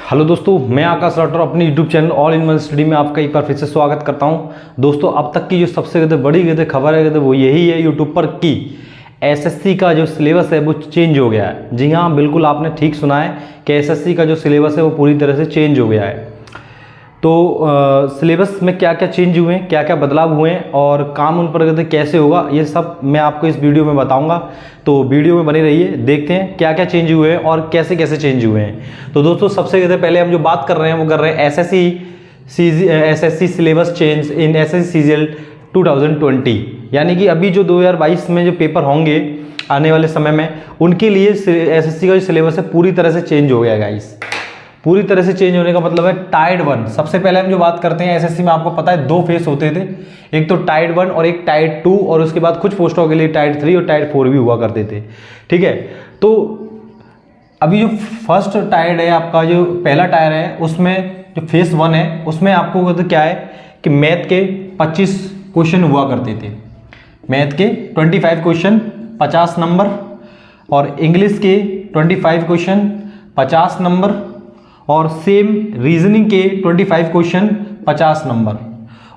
Hello दोस्तों, मैं आकाश राठौर अपने YouTube channel all in one study में आपका एक बार फिर से स्वागत करता हूं। दोस्तों, अब तक की जो सबसे बड़ी खबर है वो यही है यूट्यूब पर कि एसएससी का जो सिलेबस है वो चेंज हो गया है। जी हाँ, बिल्कुल आपने ठीक सुना है कि एसएससी का जो सिलेबस है वो पूरी तरह से चेंज हो गया है। तो सिलेबस में क्या क्या चेंज हुए हैं, क्या क्या बदलाव हुए हैं और काम उन पर कैसे होगा, ये सब मैं आपको इस वीडियो में बताऊंगा। तो वीडियो में बने रहिए, देखते हैं क्या क्या चेंज हुए हैं और कैसे कैसे चेंज हुए हैं। तो दोस्तों, सबसे पहले हम जो बात कर रहे हैं वो कर रहे हैं SSC syllabus change in SSC CGL 2020, यानी कि अभी जो 2022 में जो पेपर होंगे आने वाले समय में, उनके लिए एसएससी का जो सिलेबस है पूरी तरह से चेंज हो गया गाइस। पूरी तरह से चेंज होने का मतलब है टायर 1। सबसे पहले हम जो बात करते हैं एसएससी में, आपको पता है 2 फेस होते थे, एक तो टायर 1 और एक टायर 2, और उसके बाद कुछ पोस्टों के लिए टायर 3 और टायर 4 भी हुआ करते थे। ठीक है, तो अभी जो फर्स्ट टायर है, आपका जो पहला टायर है, उसमें जो फेस 1 है उसमें आपको तो क्या है कि मैथ के 25 क्वेश्चन हुआ करते थे। मैथ के 25 क्वेश्चन 50 नंबर, और इंग्लिश के 25 क्वेश्चन 50 नंबर, और सेम रीजनिंग के 25 क्वेश्चन 50 नंबर,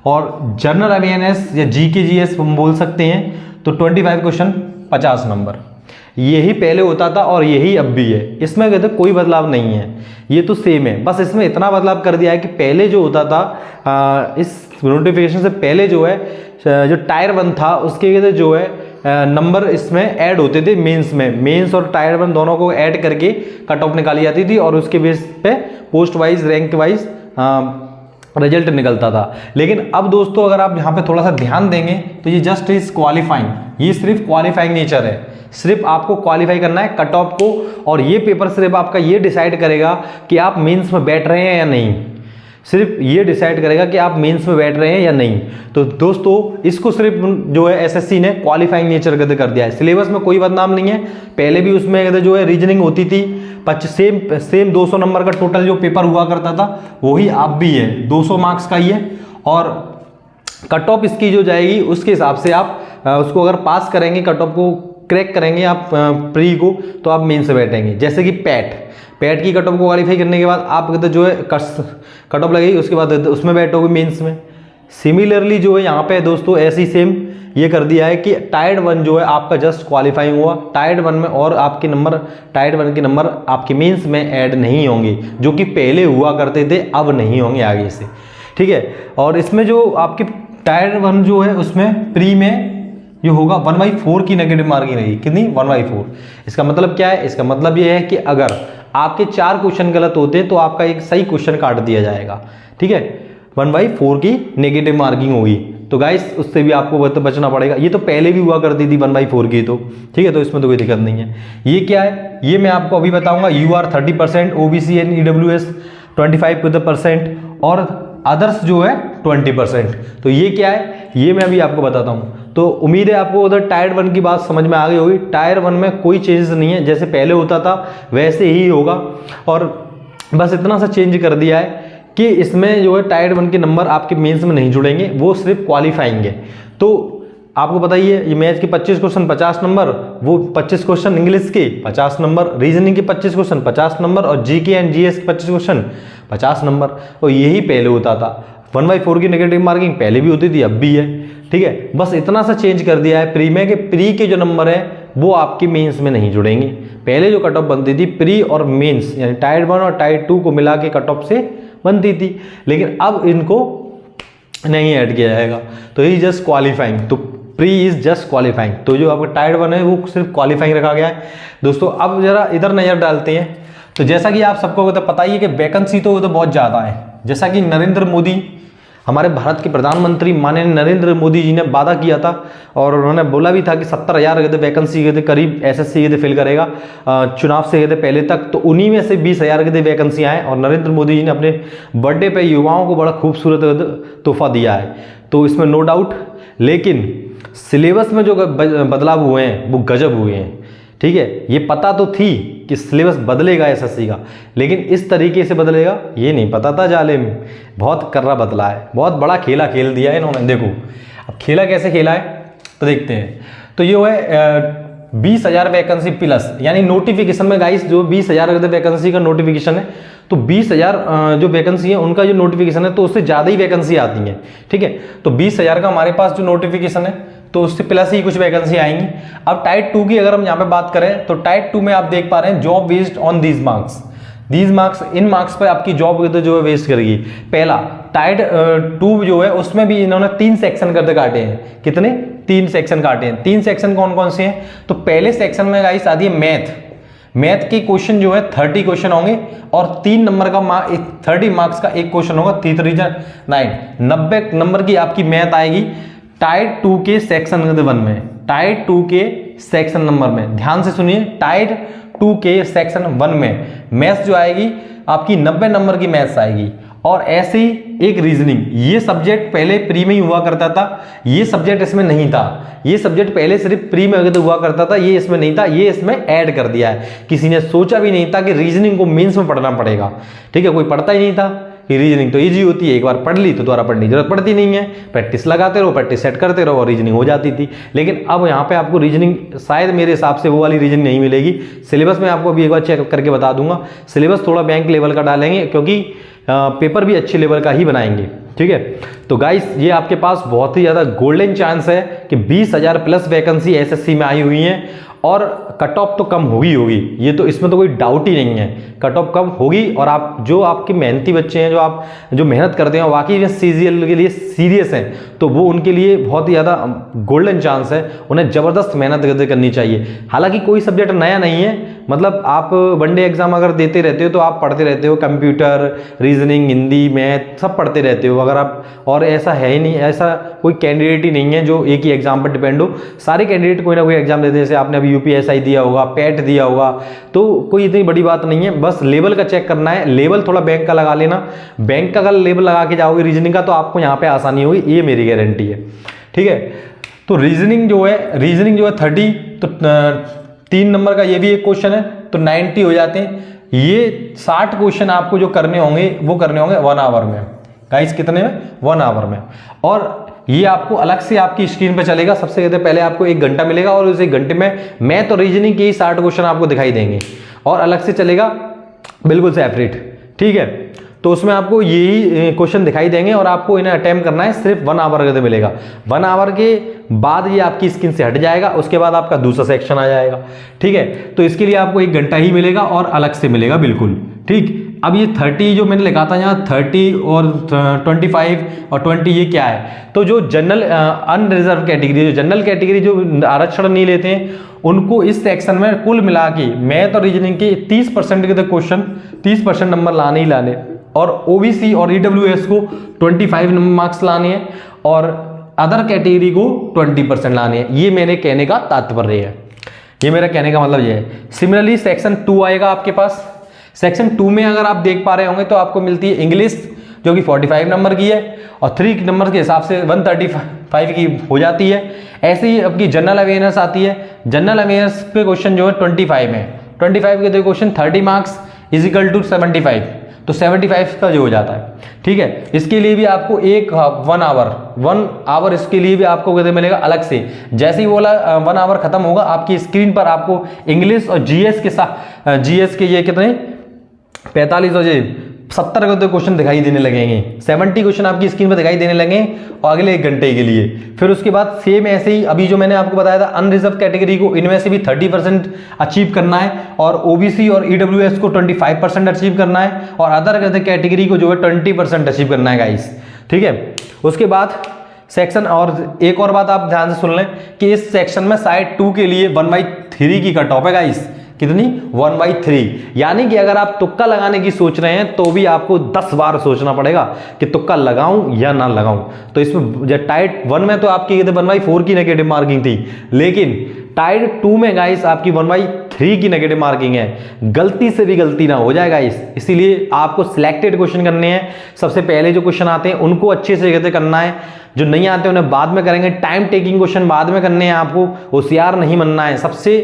और जनरल अवेयरनेस या जीके जीएस हम बोल सकते हैं तो 25 क्वेश्चन 50 नंबर। यही पहले होता था और यही अब भी है, इसमें कहते कोई बदलाव नहीं है, ये तो सेम है। बस इसमें इतना बदलाव कर दिया है कि पहले जो होता था इस नोटिफिकेशन से पहले जो है जो टायर 1 था उसके कहते जो है नंबर इसमें ऐड होते थे मेंस में। मेंस और टायर 1 दोनों को ऐड करके कट ऑफ निकाली जाती थी और उसके बेस पे post wise rank wise result निकलता था। लेकिन अब दोस्तों, अगर आप यहाँ पे थोड़ा सा ध्यान देंगे तो ये जस्ट इज क्वालिफाइंग, ये सिर्फ क्वालिफाइंग नेचर है। सिर्फ आपको क्वालिफाई करना है कट ऑफ को, और ये पेपर सिर्फ आपका ये डिसाइड करेगा कि आप मेंस में बैठ रहे हैं या नहीं। सिर्फ ये डिसाइड करेगा कि आप मेंस में बैठ रहे हैं या नहीं। तो दोस्तों, इसको सिर्फ जो है एसएससी ने क्वालिफाइंग नेचर कर दिया है। सिलेबस में कोई बदनाम नहीं है। पहले भी उसमें जो है रीजनिंग होती थी, सेम 200 नंबर का टोटल जो पेपर हुआ करता था वही अब भी है, 200 मार्क्स का ही है। और कट ऑफ इसकी जो जाएगी उसके हिसाब से आप उसको अगर पास करेंगे, कट ऑफ को क्रैक करेंगे आप प्री को, तो आप मेन से बैठेंगे। जैसे कि पैट की कट ऑफ को क्वालिफाई करने के बाद आप जो है कट ऑफ लगेगी, उसके बाद उसमें बैठोगे मेंस में। सिमिलरली जो है यहाँ पे दोस्तों ऐसी सेम ये कर दिया है कि टायर 1 जो है आपका जस्ट क्वालिफाइंग हुआ, टायर 1 में, और आपके नंबर टायर 1 के नंबर आपके मेंस में ऐड नहीं होंगे, जो कि पहले हुआ करते थे, अब नहीं होंगे आगे से। ठीक है, और इसमें जो आपके टायर 1 जो है उसमें प्री में जो होगा 1/4 की नेगेटिव मार्किंग रहेगी। कितनी? 1/4। इसका मतलब क्या है? इसका मतलब ये है कि अगर आपके 4 क्वेश्चन गलत होते हैं तो आपका एक सही क्वेश्चन काट दिया जाएगा। ठीक है, 1/4 की नेगेटिव मार्किंग होगी। तो गाइस, उससे भी आपको बचना पड़ेगा। ये तो पहले भी हुआ करती थी 1/4 की, तो ठीक है, तो इसमें तो कोई दिक्कत नहीं है। ये क्या है ये मैं आपको अभी बताऊंगा। UR 30%, OBC एंड EWS 25%, और अदर्स जो है 20%। तो ये क्या है ये मैं अभी आपको बताता हूँ। तो उम्मीद है आपको उधर टायर 1 की बात समझ में आ गई होगी। टायर 1 में कोई चेंजेस नहीं है, जैसे पहले होता था वैसे ही होगा, और बस इतना सा चेंज कर दिया है कि इसमें जो है टायर 1 के नंबर आपके मेंस में नहीं जुड़ेंगे, वो सिर्फ क्वालिफाइंग है। तो आपको बताइए, ये मैथ के 25 क्वेश्चन 50 नंबर, वो 25 क्वेश्चन इंग्लिश के 50 नंबर, रीजनिंग के 25 क्वेश्चन 50 नंबर, और जीके एंड जीएस के 25 क्वेश्चन 50 नंबर। और यही पहले होता था। 1/4 की नेगेटिव मार्किंग पहले भी होती थी, अब भी है। ठीक है, बस इतना सा चेंज कर दिया है प्री में कि प्री के जो नंबर है वो आपके मेंस में नहीं जुड़ेंगे। पहले जो कट ऑफ बनती थी प्री और मेंस, यानी टायर 1 और टायर 2 को मिला के कट ऑफ से बनती थी, लेकिन अब इनको नहीं ऐड किया जाएगा। तो ये जस्ट क्वालिफाइंग, तो प्री इज जस्ट क्वालिफाइंग। तो जो आपका टायर 1 है वो सिर्फ क्वालिफाइंग रखा गया है। दोस्तों, अब जरा इधर नजर डालते हैं। तो जैसा कि आप सबको तो पता ही है कि वैकेंसी तो बहुत ज़्यादा है। जैसा कि नरेंद्र मोदी, हमारे भारत के प्रधानमंत्री माननीय नरेंद्र मोदी जी ने वादा किया था, और उन्होंने बोला भी था कि 70,000 वैकेंसी करीब एसएससी फिल करेगा चुनाव से पहले तक। तो उन्हीं में से 20,000 वैकेंसियाँ हैं, और नरेंद्र मोदी जी ने अपने बर्थडे पे युवाओं को बड़ा खूबसूरत तोहफा दिया है, तो इसमें नो डाउट। लेकिन सिलेबस में जो बदलाव हुए हैं वो गजब हुए हैं। ठीक है, ये पता तो थी कि सिलेबस बदलेगा एसएससी का, लेकिन इस तरीके से बदलेगा ये नहीं पता था। जालिम बहुत कर्रा बदला है, बहुत बड़ा खेला खेल दिया है इन्होंने। देखो अब खेला कैसे खेला है तो देखते हैं। तो ये है 20,000 वैकेंसी प्लस, यानी नोटिफिकेशन में गाइस जो 20,000 वैकेंसी का नोटिफिकेशन है, तो 20,000 जो वैकेंसी है उनका जो नोटिफिकेशन है तो उससे ज़्यादा ही वैकेंसी आती है। ठीक है, तो 20,000 का हमारे पास जो नोटिफिकेशन है तो उससे प्लस ही कुछ वैकेंसी आएंगी। अब टाइप 2 की अगर हम यहाँ पे बात करें तो टाइप 2 में आप देख पा रहे हैं job based on these marks, in marks पर आपकी जॉब जो है वेस्ट करेगी। पहला टाइप 2 जो है उसमें भी इन्होंने 3 सेक्शन करके काटे हैं। कितने? 3 सेक्शन काटे हैं। 3 सेक्शन कौन कौन से हैं? तो पहले सेक्शन में गाइस आती है मैथ के क्वेश्चन जो है 30 क्वेश्चन होंगे और 3 नंबर का 30 मार्क्स का एक क्वेश्चन होगा, 3 3 9, 90 नंबर की आपकी मैथ आएगी टाइप 2 के सेक्शन 1 में। टाइप 2 के सेक्शन नंबर में ध्यान से सुनिए, टाइप 2 के सेक्शन 1 में मैथ्स जो आएगी आपकी 90 नंबर की मैथ्स आएगी। और ऐसे ही एक रीजनिंग, ये सब्जेक्ट पहले प्री में ही हुआ करता था, ये सब्जेक्ट इसमें नहीं था। ये सब्जेक्ट पहले सिर्फ प्री में हुआ करता था, ये इसमें नहीं था, ये इसमें ऐड कर दिया है। किसी ने सोचा भी नहीं था कि रीजनिंग को मेंस में पढ़ना पड़ेगा। ठीक है, कोई पढ़ता ही नहीं था कि रीजनिंग तो इजी होती है, एक बार पढ़ ली तो दोबारा पढ़ने की जरूरत पड़ती नहीं है, प्रैक्टिस लगाते रहो, प्रैक्टिस सेट करते रहो और रीजनिंग हो जाती थी। लेकिन अब यहाँ पे आपको रीजनिंग शायद मेरे हिसाब से वो वाली रीजनिंग नहीं मिलेगी। सिलेबस में आपको अभी एक बार चेक करके बता दूंगा, सिलेबस थोड़ा बैंक लेवल का डालेंगे क्योंकि पेपर भी अच्छे लेवल का ही बनाएंगे। ठीक है, तो गाइस ये आपके पास बहुत ही ज़्यादा गोल्डन चांस है कि 20,000 प्लस वैकेंसी एसएससी में आई हुई हैं और कट ऑफ तो कम होगी, ये तो इसमें तो कोई डाउट ही नहीं है, कट ऑफ कम होगी। और आप जो आपके मेहनती बच्चे हैं, जो मेहनत करते हैं वाकई में सीजीएल के लिए सीरियस हैं, तो वो उनके लिए बहुत ही ज़्यादा गोल्डन चांस है, उन्हें ज़बरदस्त मेहनत करनी चाहिए। हालांकि कोई सब्जेक्ट नया नहीं है, मतलब आप वनडे एग्जाम अगर देते रहते हो तो आप पढ़ते रहते हो, कंप्यूटर, रीजनिंग, हिंदी, मैथ सब पढ़ते रहते हो अगर आप। और ऐसा है ही नहीं, ऐसा कोई कैंडिडेट ही नहीं है जो एक ही एग्जाम पर डिपेंड हो। सारे कैंडिडेट कोई ना कोई एग्जाम देते हैं, जैसे आपने अभी यूपीएसआई दिया होगा, पैट दिया होगा, तो कोई इतनी बड़ी बात नहीं है। बस लेवल का चेक करना है, लेवल थोड़ा बैंक का लगा लेना। बैंक का अगर लेवल लगा के जाओगे रीजनिंग का तो आपको यहाँ पे आसानी होगी, ये मेरी गारंटी है। ठीक है, तो रीजनिंग जो है 30, तो 3 नंबर का ये भी एक क्वेश्चन है तो 90 हो जाते हैं। ये 60 क्वेश्चन आपको जो करने होंगे वो करने होंगे 1 आवर में। गाइस कितने में? 1 आवर में। और ये आपको अलग से आपकी स्क्रीन पे चलेगा। सबसे पहले आपको 1 घंटा मिलेगा और उस 1 घंटे में मैथ और रीजनिंग के ही 60 क्वेश्चन आपको दिखाई देंगे और अलग से चलेगा बिल्कुल सेपरेट। ठीक है, तो उसमें आपको यही क्वेश्चन दिखाई देंगे और आपको इन्हें अटेम्प्ट करना है, सिर्फ 1 आवर का मिलेगा। 1 आवर के बाद ये आपकी स्क्रीन से हट जाएगा, उसके बाद आपका दूसरा सेक्शन आ जाएगा। ठीक है, तो इसके लिए आपको 1 घंटा ही मिलेगा और अलग से मिलेगा बिल्कुल। ठीक, अब ये 30 जो मैंने लिखा था यहाँ 30 और 25 और 20 ये क्या है? तो जो जनरल अनरिजर्व कैटेगरी, जो जनरल कैटेगरी जो आरक्षण नहीं लेते हैं उनको इस सेक्शन में कुल मिला के मैथ और रीजनिंग के 30% के क्वेश्चन, 30% नंबर लाने ही लाने, और ओबीसी और ईडब्ल्यूएस को 25 मार्क्स लाने हैं और अदर कैटेगरी को 20% लाने हैं। ये मेरे कहने का तात्पर्य है, ये मेरा कहने का मतलब ये है। सिमिलरली सेक्शन 2 आएगा आपके पास। सेक्शन 2 में अगर आप देख पा रहे होंगे तो आपको मिलती है इंग्लिश जो कि 45 नंबर की है और 3 नंबर के हिसाब से 135 की हो जाती है। ऐसे ही आपकी जनरल अवेयरनेस आती है। जनरल अवेयरनेस के क्वेश्चन जो है 25 में, 25 के दो क्वेश्चन 30 मार्क्स इजिकल टू 75, तो 75 का जो हो जाता है। ठीक है, इसके लिए भी आपको 1 आवर इसके लिए भी आपको कितने मिलेगा अलग से। जैसे ही बोला 1 आवर खत्म होगा आपकी स्क्रीन पर आपको इंग्लिश और जीएस के साथ, जीएस के ये कितने 45 और 70 के तो क्वेश्चन दिखाई देने लगेंगे, 70 क्वेश्चन आपकी स्क्रीन पर दिखाई देने लगे और अगले 1 घंटे के लिए। फिर उसके बाद सेम ऐसे ही अभी जो मैंने आपको बताया था अनरिजर्व कैटेगरी को इनमें से भी 30% अचीव करना है और ओबीसी और ईडब्ल्यूएस को 25% अचीव करना है और अदर कैटेगरी को जो है 20% अचीव करना है गाइस। ठीक है, उसके बाद सेक्शन, और एक और बात आप ध्यान से सुन लें कि इस सेक्शन में साइड 2 के लिए 1/3 की कट ऑफ है गाइस। कितनी? 1/3। यानी कि अगर आप तुक्का लगाने की सोच रहे हैं तो भी आपको 10 बार सोचना पड़ेगा कि तुक्का लगाऊं या ना लगाऊं। तो इसमें टाइप 1 में तो आपकी 1/4 की नेगेटिव मार्किंग थी, लेकिन टाइप 2 में गाइस आपकी 1/3 की नेगेटिव मार्किंग है। गलती से भी गलती ना हो जाए गाइस, इसीलिए आपको सिलेक्टेड क्वेश्चन करने हैं। सबसे पहले जो क्वेश्चन आते हैं उनको अच्छे से करना है, जो नहीं आते उन्हें बाद में करेंगे। टाइम टेकिंग क्वेश्चन बाद में करने हैं, आपको होशियार नहीं बनना है। सबसे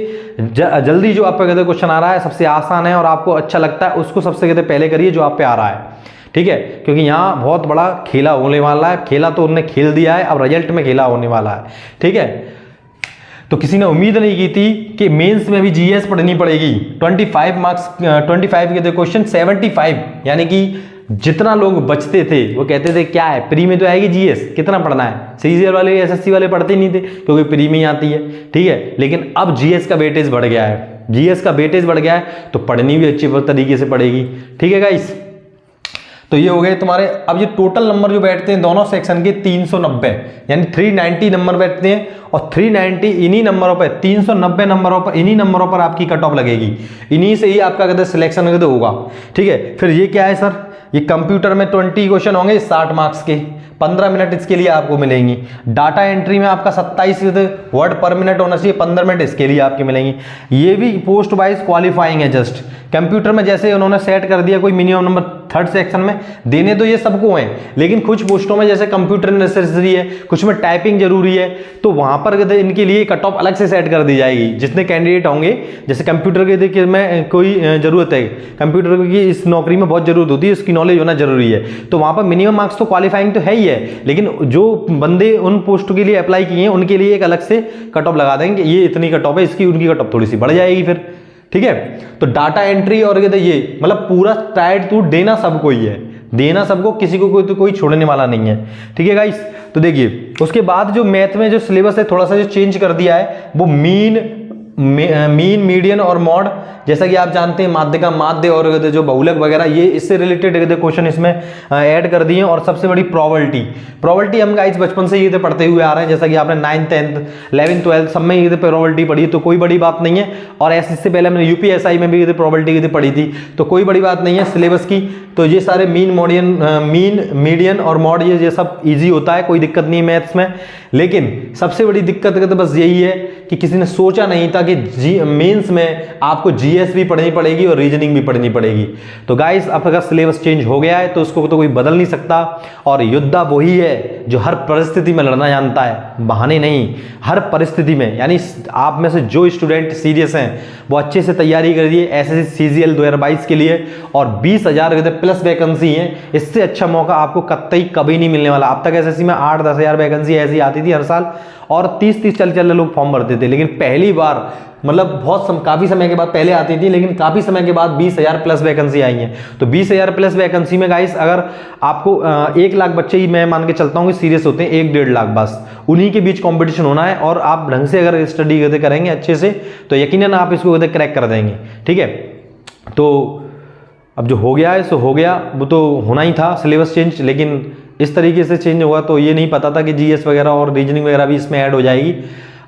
जल्दी जो आप पे क्वेश्चन आ रहा है, सबसे आसान है और आपको अच्छा लगता है, उसको सबसे पहले करिए जो आप पे आ रहा है। ठीक है, क्योंकि यहाँ बहुत बड़ा खेला होने वाला है। खेला तो उन्होंने खेल दिया है, अब रिजल्ट में खेला होने वाला है। ठीक है, तो किसी ने उम्मीद नहीं की थी कि मेंस में भी जीएस पढ़नी पड़ेगी। 25 मार्क्स 25 के थे क्वेश्चन, 75 यानी कि जितना लोग बचते थे वो कहते थे क्या है प्री में तो आएगी जीएस, कितना पढ़ना है। सीजीएल वाले एसएससी वाले पढ़ते नहीं थे क्योंकि प्री में ही आती है, ठीक है। लेकिन अब जीएस का वेटेज बढ़ गया है, जीएस का वेटेज बढ़ गया है तो पढ़नी भी अच्छी तरीके से पड़ेगी, ठीक है गाइस। तो ये हो गए तुम्हारे। अब ये टोटल नंबर जो बैठते हैं दोनों सेक्शन के 390 यानी 390 नंबर बैठते हैं और 390 इन्हीं नंबरों पर 390 नंबरों पर इन्हीं नंबरों पर आपकी कट ऑफ लगेगी, इन्हीं से ही आपका कहते सिलेक्शन कहते होगा, ठीक है। फिर ये क्या है सर, ये कंप्यूटर में 20 क्वेश्चन होंगे 60 मार्क्स के, 15 मिनट इसके लिए आपको मिलेंगी। डाटा एंट्री में आपका 27 वर्ड पर मिनट होना चाहिए, 15 मिनट इसके लिए आपके मिलेंगी। ये भी पोस्ट वाइज क्वालिफाइंग है जस्ट। कंप्यूटर में जैसे उन्होंने सेट कर दिया कोई मिनिमम नंबर थर्ड सेक्शन में देने तो ये सबको हैं, लेकिन कुछ पोस्टों में जैसे कंप्यूटर नेसेसरी है, कुछ में टाइपिंग जरूरी है, तो वहां पर इनके लिए कट ऑफ अलग से सेट कर दी जाएगी। जितने कैंडिडेट होंगे, जैसे कंप्यूटर के देखिए में कोई जरूरत है, कंप्यूटर की इस नौकरी में बहुत जरूरत होती है, इसकी नॉलेज होना जरूरी है, तो वहां पर मिनिमम मार्क्स तो क्वालिफाइंग तो है ही है, लेकिन जो बंदे उन पोस्ट के लिए अप्लाई किए हैं उनके लिए एक अलग से कट ऑफ लगा देंगे, ये इतनी कट ऑफ है, इसकी उनकी कट ऑफ थोड़ी सी बढ़ जाएगी फिर, ठीक है। तो डाटा एंट्री और ये मतलब पूरा टाइट टू देना सबको ही है, देना सबको, किसी को कोई छोड़ने वाला नहीं है, ठीक है गाइस। तो देखिए उसके बाद जो मैथ में जो सिलेबस है थोड़ा सा जो चेंज कर दिया है वो मीन मीडियन और मॉड, जैसा कि आप जानते हैं माध्यिका माध्य और जो बहुलक वगैरह ये इससे रिलेटेड क्वेश्चन इसमें ऐड कर दिए। और सबसे बड़ी प्रोबेबिलिटी हम गाइस बचपन से ये पढ़ते हुए आ रहे हैं, जैसा कि आपने 9th 10th 11th 12th सब में ये प्रोबेबिलिटी पढ़ी, तो कोई बड़ी बात नहीं है। और इससे पहले मैंने यूपीएसआई में भी ये प्रोबेबिलिटी पढ़ी थी, तो कोई बड़ी बात नहीं है सिलेबस की। तो ये सारे मीन मीडियन और मॉड ये सब ईजी होता है, कोई दिक्कत नहीं है मैथ्स में। लेकिन सबसे बड़ी दिक्कत तो बस यही है कि किसी ने सोचा नहीं था कि मेंस में आपको जीएस भी पढ़नी पड़ेगी और रीजनिंग भी पढ़नी पड़ेगी। तो गाइस अब अगर सिलेबस चेंज हो गया है तो उसको तो कोई बदल नहीं सकता। और योद्धा वही है जो हर परिस्थिति में लड़ना जानता है, बहाने नहीं, हर परिस्थिति में। यानी आप में से जो स्टूडेंट सीरियस हैं वो अच्छे से तैयारी करिए एसएससी सीजीएल 2022 के लिए, और 20,000 प्लस वैकेंसी है, इससे अच्छा मौका आपको कतई कभी नहीं मिलने वाला। अब तक एसएससी में 8-10 हज़ार वैकेंसी ऐसी आती थी हर साल, और 30-30 चल लोग फॉर्म भरते थे। लेकिन पहली बार मतलब काफी समय के बाद पहले आती थी, लेकिन काफी समय के बाद 20,000 प्लस वैकेंसी आई है। तो 20,000 प्लस वैकेंसी में गाइस अगर आपको 1 लाख बच्चे ही मैं मान के चलता हूँ कि सीरियस होते हैं, 1-1.5 लाख, बस उन्हीं के बीच कंपटीशन होना है। और आप ढंग से अगर स्टडी करेंगे अच्छे से तो यकीनन आप इसको क्रैक कर देंगे, ठीक है। तो अब जो हो गया है सो हो गया, वो तो होना ही था सिलेबस चेंज, लेकिन इस तरीके से चेंज होगा तो ये नहीं पता था कि जीएस वगैरह और रीजनिंग वगैरह भी इसमें ऐड हो जाएगी।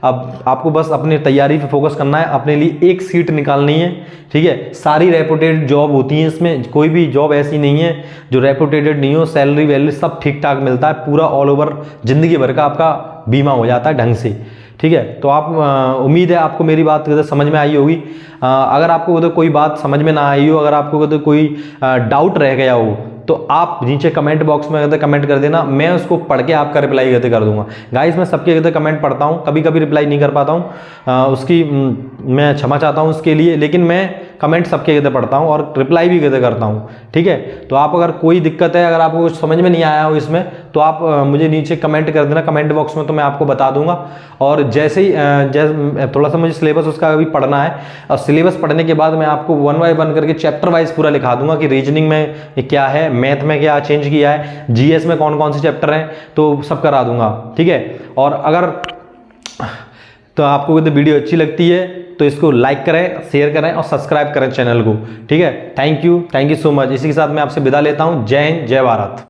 अब आपको बस अपनी तैयारी पे फोकस करना है, अपने लिए एक सीट निकालनी है, ठीक है। सारी रेपुटेड जॉब होती है, इसमें कोई भी जॉब ऐसी नहीं है जो रेपुटेटेड नहीं हो, सैलरी वैलरी सब ठीक ठाक मिलता है, पूरा ऑल ओवर जिंदगी भर का आपका बीमा हो जाता है ढंग से, ठीक है। तो आप उम्मीद है आपको मेरी बात समझ में आई होगी। अगर आपको कोई बात समझ में ना आई हो, अगर आपको कोई डाउट रह गया हो तो आप नीचे कमेंट बॉक्स में कमेंट कर देना, मैं उसको पढ़ के आपका रिप्लाई कर दूंगा। गाइस मैं सबके कमेंट पढ़ता हूँ, कभी कभी रिप्लाई नहीं कर पाता हूँ, उसकी मैं क्षमा चाहता हूँ उसके लिए, लेकिन मैं कमेंट सबके पढ़ता हूँ और रिप्लाई भी करता हूँ, ठीक है। तो आप अगर कोई दिक्कत है, अगर आपको कुछ समझ में नहीं आया हो इसमें, तो आप मुझे नीचे कमेंट कर देना कमेंट बॉक्स में, तो मैं आपको बता दूंगा। और जैसे ही थोड़ा सा मुझे सिलेबस उसका अभी पढ़ना है, और सिलेबस पढ़ने के बाद मैं आपको 1 बाय 1 करके चैप्टर वाइज पूरा लिखा दूंगा कि रीजनिंग में क्या है, मैथ में क्या चेंज किया है, जीएस में कौन कौन से चैप्टर हैं, तो सब करा दूंगा, ठीक है। और अगर तो आपको वीडियो अच्छी लगती है तो इसको लाइक करें, शेयर करें और सब्सक्राइब करें चैनल को, ठीक है। Thank you so much. इसी के साथ मैं आपसे विदा लेता हूं। जय हिंद, जय भारत।